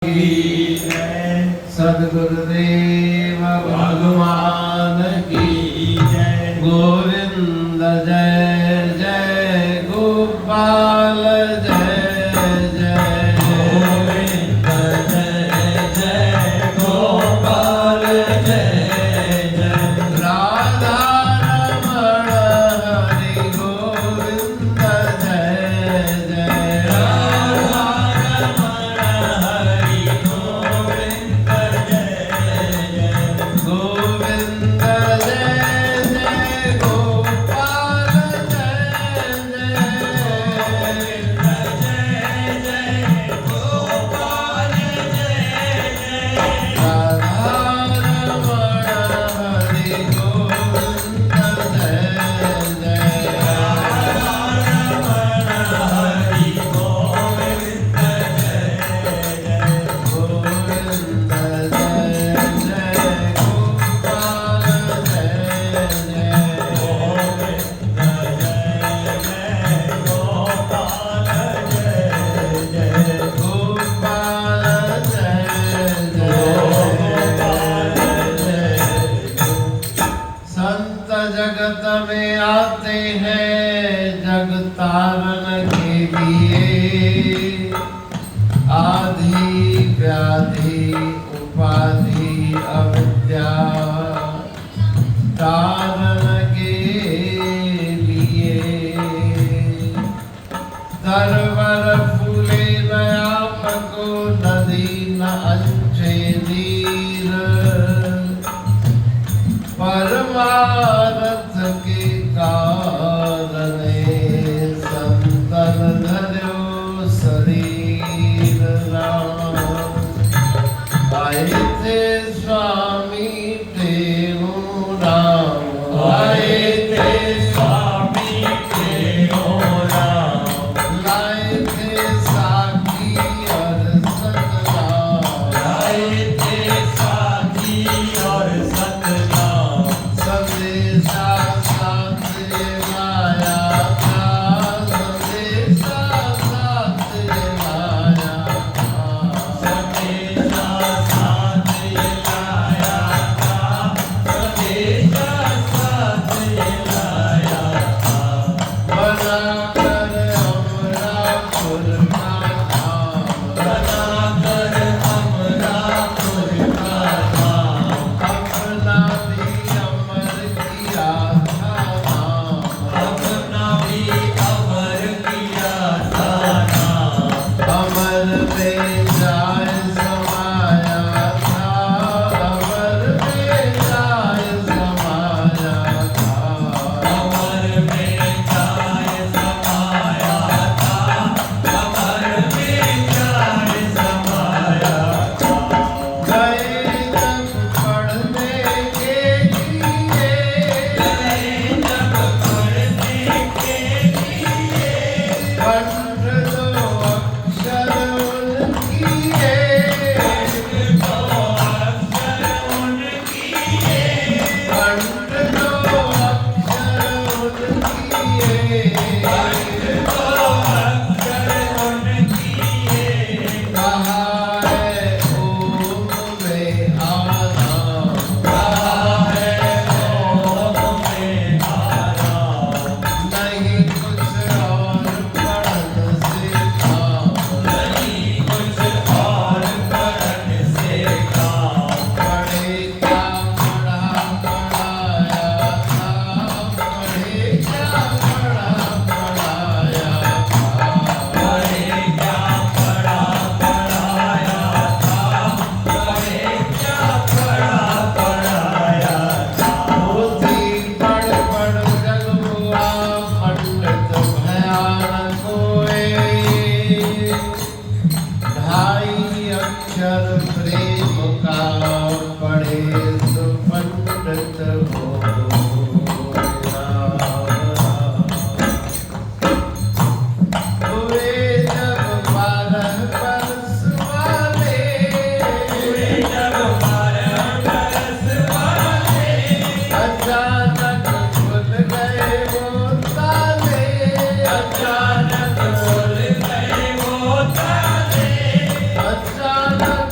की जय। सद्गुरुदेव भगवान की जय। गोविंद जय जय गोपाल जय जय। गोविंद जय जय गोपाल जय जय। राधा रमण हरि गोविंद जय जय। राधा रमण हरि गोविंद जय जय। गोविंद जय जय गोपाल जय जय। गोविंद जय जय गोपाल जय जय। राधा रमण हरि गोविंद जय जय। राधा रमण हरि गोविंद जय जय। गोविंद जय जय गोपाल जय जय। गोविंद जय जय गोपाल जय जय। गोपाल जय जय। संत जगत में आते हैं जग तारन के लिए। आधि व्याधि उपाधि अविद्या तारन के लिए। तरवर फूले न आपको नदी न अंचे नीर। परमारथ के कारणे संतन धर्यो शरीर राम। आए थे स्वामी तेहु राम। आए थे स्वामी तेहु राम। लाए थे साखी और सतनाम। लाए थे साखी और सतनाम। संदेशा साथ लाया था। संदेशा साथ लाया था। संदेशा साथ लाया था। संदेशा साथ लाया था। बनाकर अमरापुर का धाम। बनाकर अमरापुर का धाम। अपना भी अमर किया था नाम। अपना भी अमर किया था नाम। अमर में जाय समाया था। अमर में जाय समाया था। अमर में जाय समाया था। अमर में जाय समाया था। गए जब पढ़ने के लिए। गए जब पढ़ने के लिए। कंठ दो अक्षर उनकिए। कंठ दो अक्षर उनकिए। कंठ दो अक्षर उनकिए। कंठ दो अक्षर उनकिए। कहा है ओम में आराम। कहा है ओम में आराम। नहीं कुछ और पढ़न से काम। नहीं कुछ और पढ़न से काम। पढ़े क्या पढ़ा पढ़ाया था। पढ़े क्या पढ़ा पढ़ाया था। पढ़े क्या पढ़ा पढ़ाया था। पढ़े क्या पढ़ा पढ़ाया था। पोथी पढ़ पढ़ जग हुआ पंडित भयानक होए। ढाई अक्षर प्रेम का पढ़े सो पंडित होया। हुए जब 12 बरस वाले। हुए जब 12 बरस वाले। अचानक खुल गए वो ताले। अचानक खुल गए वो ताले। अचानक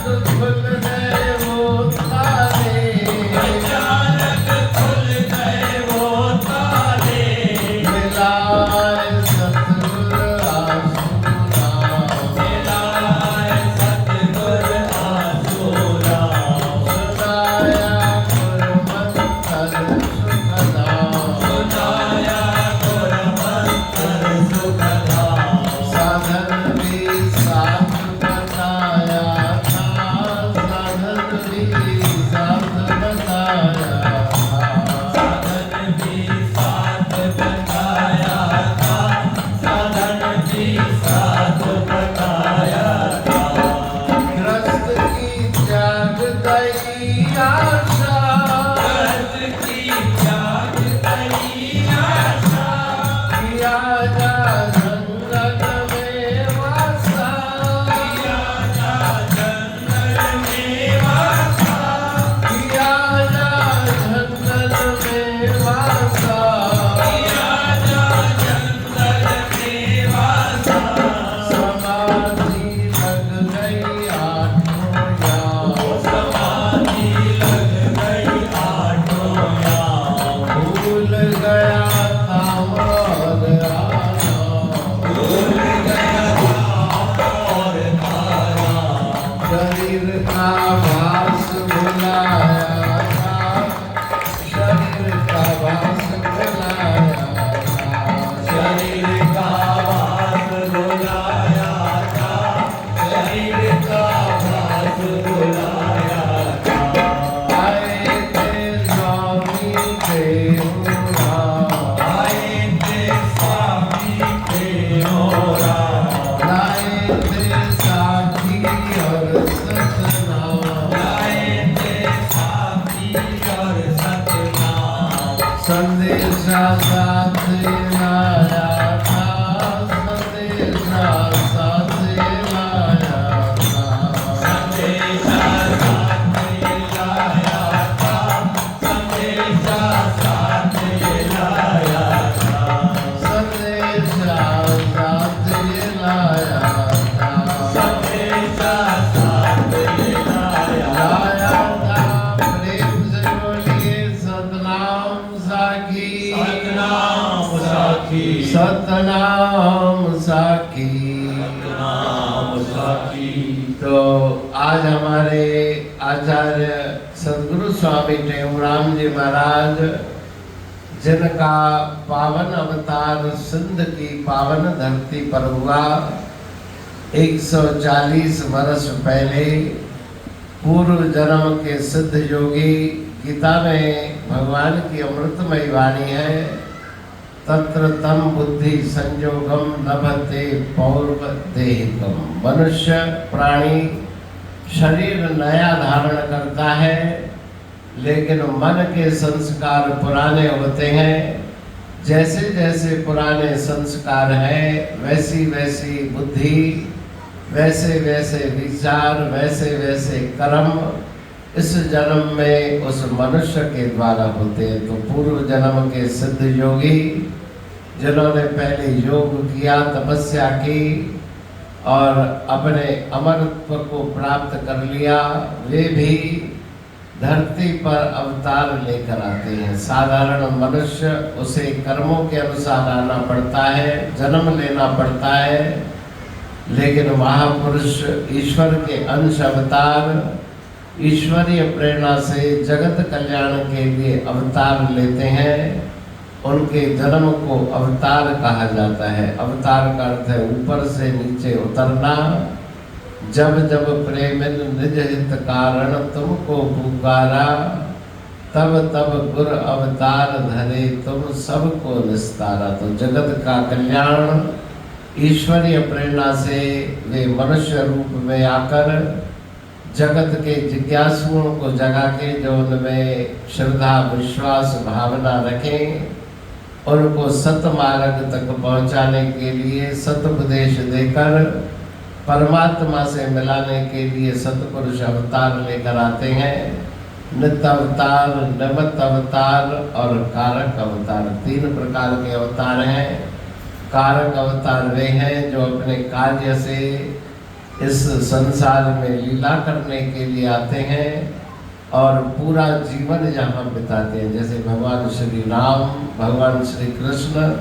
गई आशा, व्रत की त्याग गई आशा, किया जा जंगल में वासा, किया जा जंगल में वासा, किया जा जंगल में वासा, किया जा जंगल में वासा, समाधि लग गई आठों याम, समाधि लग गई आठों याम, भूल गया था और आना, भूल गया था और आराम, शरीर का भास भुलाया था, शरीर का भास भुलाया था, शरीर का भास भुलाया था, शरीर का भास भुलाया था, आए थे स्वामी देवराम, आए थे स्वामी प्रेमोरा, लाए थे साथी और सतनाम, लाए थे साथी और सतनाम, संदेशा साथ लाया था, संदेशा साथ लाया था, संदेशा साथ लाया था, संदेशा साथ लाया था, संदेशा साथ लाया था, संदेशा साथ लाया लाया था, प्रेम से बोलिए सतनाम साखी, सतनाम साखी, सतनाम साखी। सतनाम साखी। तो आज हमारे आचार्य सदगुरु स्वामी टेऊराम जी महाराज, जिनका पावन अवतार सिंध की पावन धरती पर हुआ 140 वर्ष पहले, पूर्व जन्म के सिद्ध योगी, गीता में भगवान की अमृतमयी वाणी है, तत्र तम बुद्धि संयोगम लभते पौर्व देहिकम। मनुष्य प्राणी शरीर नया धारण करता है, लेकिन मन के संस्कार पुराने होते हैं। जैसे जैसे पुराने संस्कार हैं, वैसी वैसी बुद्धि, वैसे वैसे विचार, वैसे वैसे कर्म इस जन्म में उस मनुष्य के द्वारा होते हैं। तो पूर्व जन्म के सिद्ध योगी, जिन्होंने पहले योग किया, तपस्या की और अपने अमरत्व को प्राप्त कर लिया, वे भी धरती पर अवतार लेकर आते हैं। साधारण मनुष्य, उसे कर्मों के अनुसार आना पड़ता है, जन्म लेना पड़ता है, लेकिन महापुरुष ईश्वर के अंश अवतार ईश्वरीय प्रेरणा से जगत कल्याण के लिए अवतार लेते हैं। उनके जन्म को अवतार कहा जाता है। अवतार का अर्थ है ऊपर से नीचे उतरना। जब जब प्रेमिन निज हित कारण तुमको पुकारा, तब तब गुर अवतार धरे तुम सबको निस्तारा। तो जगत का कल्याण ईश्वरीय प्रेरणा से वे मनुष्य रूप में आकर जगत के जिज्ञासुओं को जगा के, जो उनमें श्रद्धा विश्वास भावना रखें, उनको सतमार्ग तक पहुंचाने के लिए सतुपदेश देकर परमात्मा से मिलाने के लिए सतपुरुष अवतार लेकर आते हैं। नित्य अवतार, निमित्त अवतार और कारक अवतार, 3 प्रकार के अवतार हैं। कारक अवतार वे हैं जो अपने कार्य से इस संसार में लीला करने के लिए आते हैं और पूरा जीवन यहाँ बिताते हैं। जैसे भगवान श्री राम, भगवान श्री कृष्ण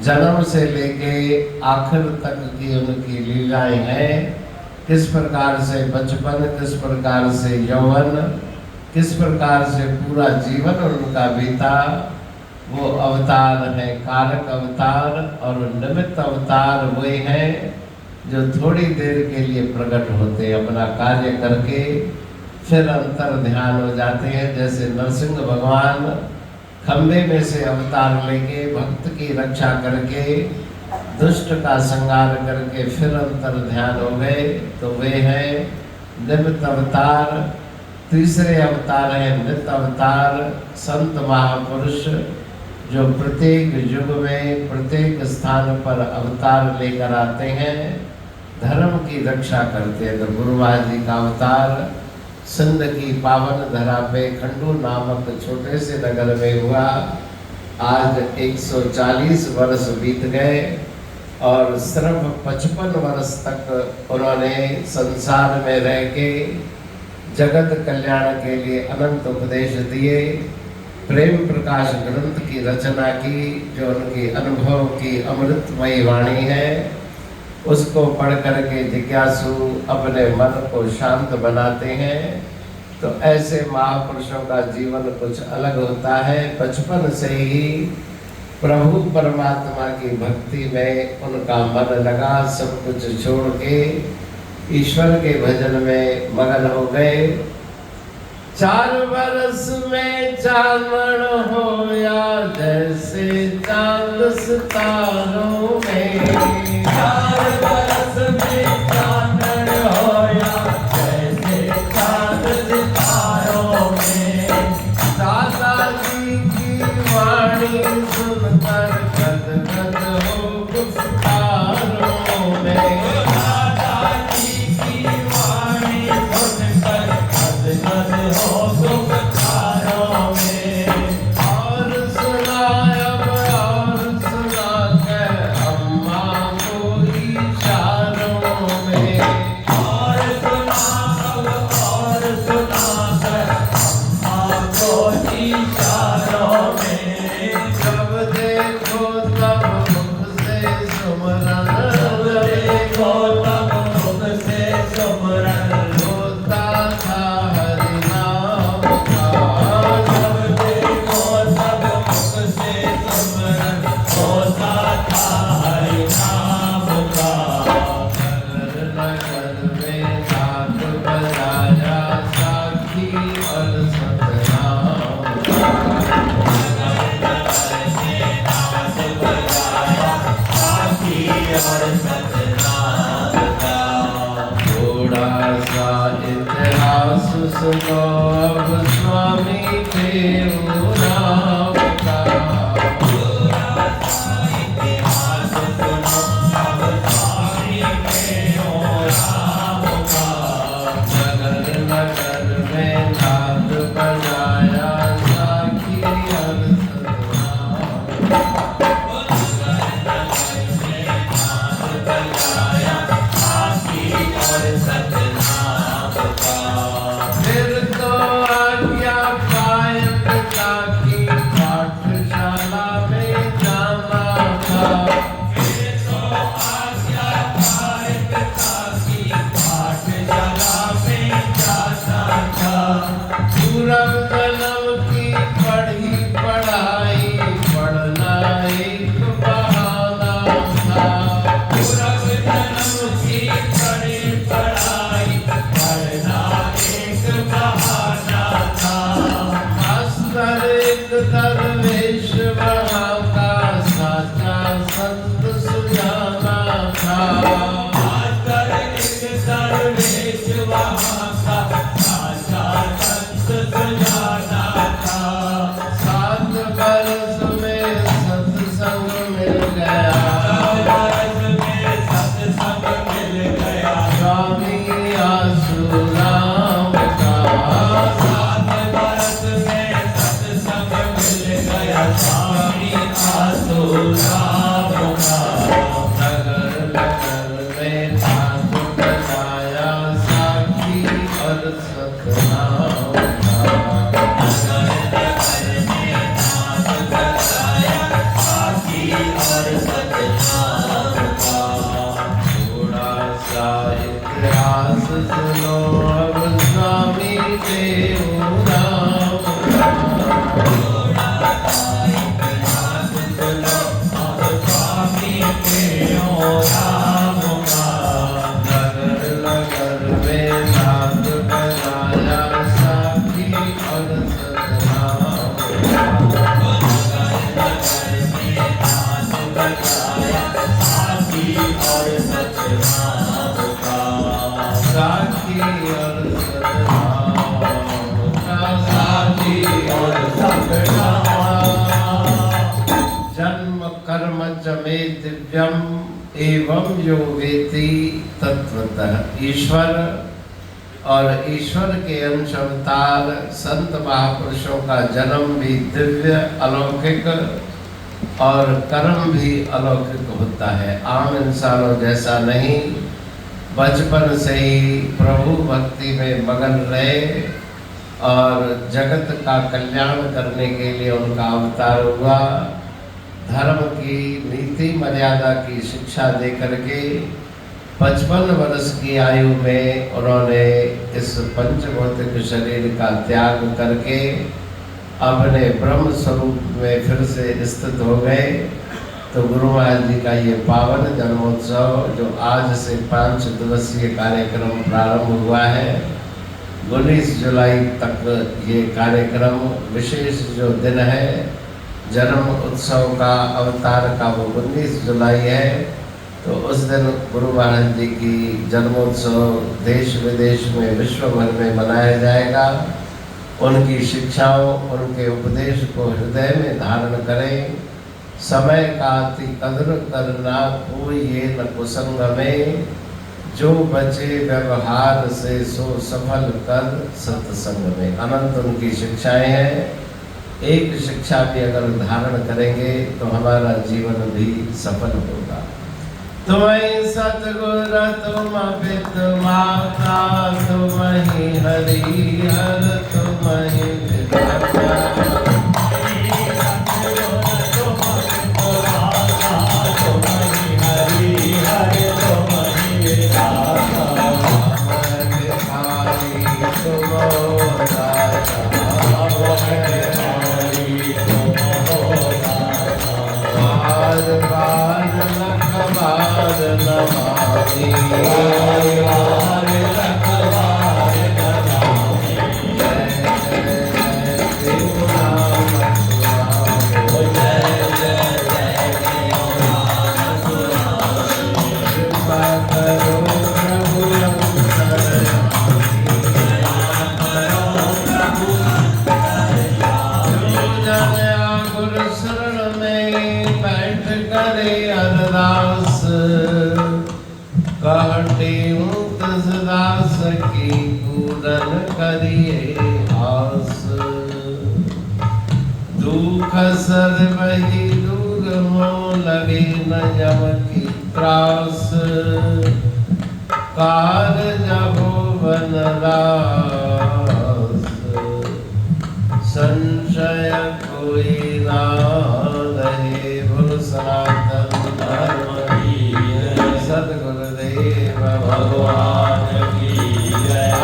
जन्म से लेके आखिर तक की उनकी लीलाएं हैं। किस प्रकार से बचपन, किस प्रकार से यौवन, किस प्रकार से पूरा जीवन उनका बीता, वो अवतार है कारक अवतार। और निमित्त अवतार वे हैं जो थोड़ी देर के लिए प्रकट होते हैं, अपना कार्य करके फिर अंतर ध्यान हो जाते हैं। जैसे नरसिंह भगवान खंबे में से अवतार लेके भक्त की रक्षा करके दुष्ट का संहार करके फिर अंतर ध्यान हो गए, तो वे हैं निमित्त अवतार। तीसरे अवतार है नृत्य अवतार, संत महापुरुष जो प्रत्येक युग में प्रत्येक स्थान पर अवतार लेकर आते हैं, धर्म की रक्षा करते हैं। तो गुरुवार जी का अवतार सिंध की पावन धरा पे खंडू नामक छोटे से नगर में हुआ। आज 140 वर्ष बीत गए और सिर्फ 55 वर्ष तक उन्होंने संसार में रह के जगत कल्याण के लिए अनंत उपदेश दिए। प्रेम प्रकाश ग्रंथ की रचना की, जो उनकी अनुभव की अमृतमयी वाणी है, उसको पढ़ करके जिज्ञासु अपने मन को शांत बनाते हैं। तो ऐसे महापुरुषों का जीवन कुछ अलग होता है। बचपन से ही प्रभु परमात्मा की भक्ति में उनका मन लगा, सब कुछ छोड़ के ईश्वर के भजन में मगन हो गए। 4 बरस में चांदन होया, जैसे चांद सितारों में। 4 बरस में चांदन होया, जैसे चांद सितारों में। दादाजी की वाणी सुनकर गदगद हो गुफ्तारों में। दादाजी की वाणी सुनकर गदगद हो गुफ्तारों में। और सुनाया और सुनाकर अम्मा को इशारों में। और सुनाकर आपको इशारों में। जब देखो तब मुख से सुमरन, देखो तब मुख से सुमरन। होता था हरि नाम का। जब देखो तब मुख से सुमरन, होता था हरि नाम का। नगर नगर में नाद बजाया, साखी और सतनाम का। साखी और सतनाम का। थोड़ा सा इतिहास सुनो अब स्वामी देवराम का। इतिहास सुनो अब स्वामी देवराम का। नगर नगर में नाद बजाया, साखी और सतनाम का। साखी और सतनाम का। फिर तो आज्ञा पाए पिता की, पाठशाला में जाना था। फिर तो आज्ञा पाए पिता की, पाठशाला में जाना था। पूरब जन्म की पढ़ी पढ़ाई, पढ़ना एक बहाना था। पूरब जन्म की पढ़ी पढ़ाई, पढ़ना एक बहाना था। मास्टर एक दरवेश वहाँ का, साचा संत सुजाना था। मास्टर एक दरवेश वहाँ का, साचा संत सुजाना था। 7 बरस में सत्संग मिल गया, बरस में सत्संग मिल गया। स्वामी आसुराम का। 7 बरस में सत्संग मिल गया। स्वामी आसुराम का। नगर नगर में नाद बजाया, साखी और सतनाम का। साखी और सतनाम का। थोड़ा सा इतिहास सुनो अब स्वामी देवराम का। स्वामी देवराम का। नगर नगर में नाद बजाया, साखी और सतनाम का। साखी और सतनाम का। साखी और सतनाम का साथी और संगठा जन्म कर्म च मे दिव्यम एवं यो वेति तत्वतः। ईश्वर और ईश्वर के अंश अवतार संत महापुरुषों का जन्म भी दिव्य अलौकिक और कर्म भी अलौकिक होता है, आम इंसानों जैसा नहीं। बचपन से ही प्रभु भक्ति में मगन रहे और जगत का कल्याण करने के लिए उनका अवतार हुआ। धर्म की नीति मर्यादा की शिक्षा दे करके 55 वर्ष की आयु में उन्होंने इस पंचभौतिक शरीर का त्याग करके अपने ब्रह्म स्वरूप में फिर से स्थित हो गए। तो गुरु महाराज जी का ये पावन जन्मोत्सव जो आज से 5 दिवसीय कार्यक्रम प्रारंभ हुआ है, 19 जुलाई तक ये कार्यक्रम विशेष जो दिन है जन्म उत्सव का अवतार का वो 19 जुलाई है। तो उस दिन गुरु महाराज जी की जन्मोत्सव देश विदेश में विश्व भर में मनाया जाएगा। उनकी शिक्षाओं उनके उपदेश को हृदय में धारण करें। समय का अति कद्र करना कोई ये न कुसंग में, जो बचे व्यवहार से सो सफल कर सत्संग में। अनंत उनकी शिक्षाएं हैं। एक शिक्षा भी अगर धारण करेंगे तो हमारा जीवन भी सफल होगा। तुम्हें सतगुरु तुम पितु माता, तुम्हें हरिहर तुम्हें विधाता। कहते दास की पूरन करिए आस, दुख सर्वहि दूर हो लगे न जम की त्रास। कारज हो वनरास, संशय कोई ना रहे। बोल सनातन धर्म की सद्गुरुदेव भगवान की जय।